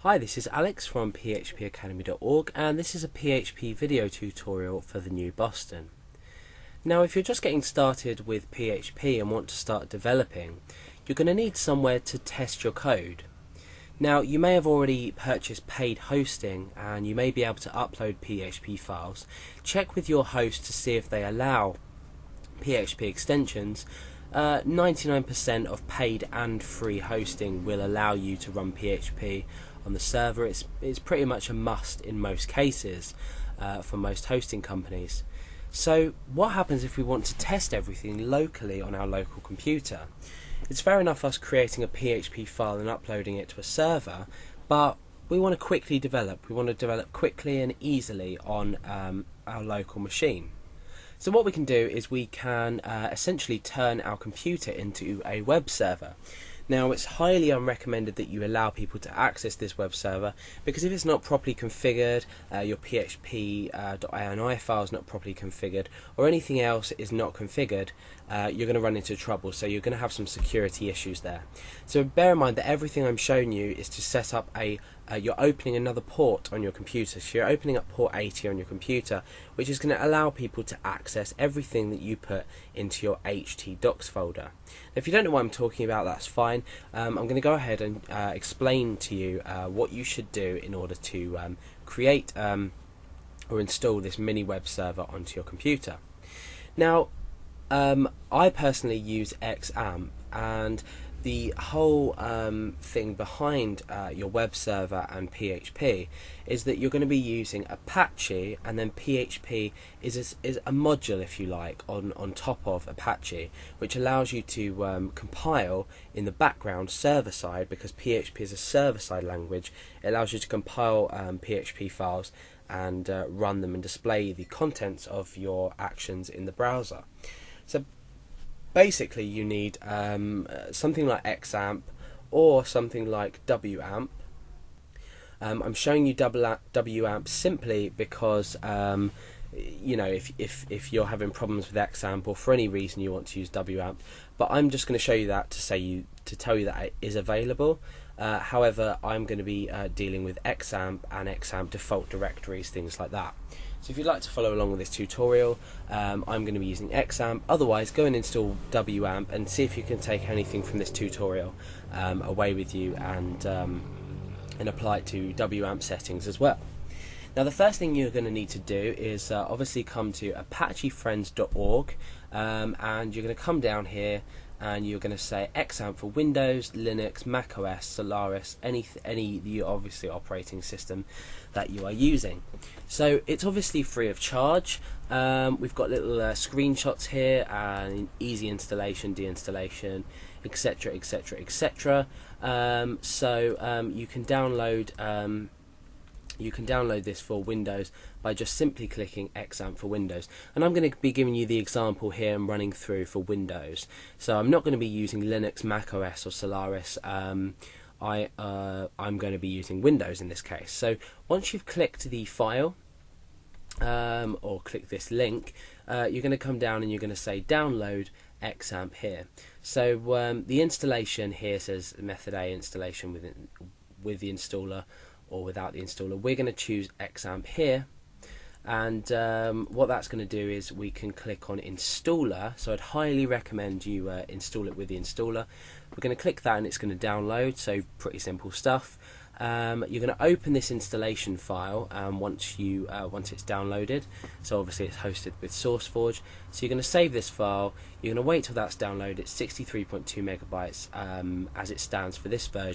Hi, this is Alex from phpacademy.org, and this is a PHP video tutorial for the new Boston. Now, if you're just getting started with PHP and want to start developing, you're going to need somewhere to test your code. Now, you may have already purchased paid hosting and you may be able to upload PHP files. Check with your host to see if they allow PHP extensions. 99% of paid and free hosting will allow you to run PHP on the server. It's pretty much a must in most cases for most hosting companies. So what happens if we want to test everything locally on our local computer? It's fair enough us creating a PHP file and uploading it to a server, but we want to quickly develop. We want to develop quickly and easily on our local machine. So what we can do is we can essentially turn our computer into a web server. Now, it's highly unrecommended that you allow people to access this web server, because if it's not properly configured, your php.ini file is not properly configured, or anything else is not configured, you're going to run into trouble. So you're going to have some security issues there. So bear in mind that everything I'm showing you is to set up you're opening another port on your computer. So you're opening up port 80 on your computer, which is going to allow people to access everything that you put into your htdocs folder. Now, if you don't know what I'm talking about, that's fine. I'm going to go ahead and explain to you what you should do in order to create or install this mini web server onto your computer. Now, I personally use XAMPP, and the whole thing behind your web server and PHP is that you're going to be using Apache, and then PHP is a module, if you like, on top of Apache, which allows you to compile in the background server side, because PHP is a server side language. It allows you to compile PHP files and run them and display the contents of your actions in the browser. So basically you need something like XAMPP or something like WAMP. I'm showing you WAMP simply because you know, if you're having problems with XAMPP or for any reason you want to use WAMP, but I'm just going to show you that to tell you that it is available. However, I'm going to be dealing with XAMPP and XAMPP default directories, things like that. So if you'd like to follow along with this tutorial, I'm going to be using XAMPP. Otherwise, go and install WAMP and see if you can take anything from this tutorial away with you and apply it to WAMP settings as well. Now, the first thing you're going to need to do is obviously come to apachefriends.org, and you're going to come down here and you're going to say XAMPP for Windows, Linux, Mac OS, Solaris, any obviously operating system that you are using. So it's obviously free of charge. We've got little screenshots here, and easy installation, deinstallation, etc, etc, etc. So you can download this for Windows by just simply clicking XAMPP for Windows, and I'm going to be giving you the example here and running through for Windows. So I'm not going to be using Linux, Mac OS or Solaris. I'm going to be using Windows in this case. So once you've clicked the file or click this link, you're going to come down and you're going to say download XAMPP here. So the installation here says method A, installation with the installer or without the installer. We're going to choose XAMPP here, and what that's going to do is we can click on installer. So I'd highly recommend you install it with the installer. We're going to click that and it's going to download, so pretty simple stuff. You're going to open this installation file once it's downloaded. So obviously it's hosted with SourceForge. So you're going to save this file. You're going to wait till that's downloaded. It's 63.2 megabytes as it stands for this version.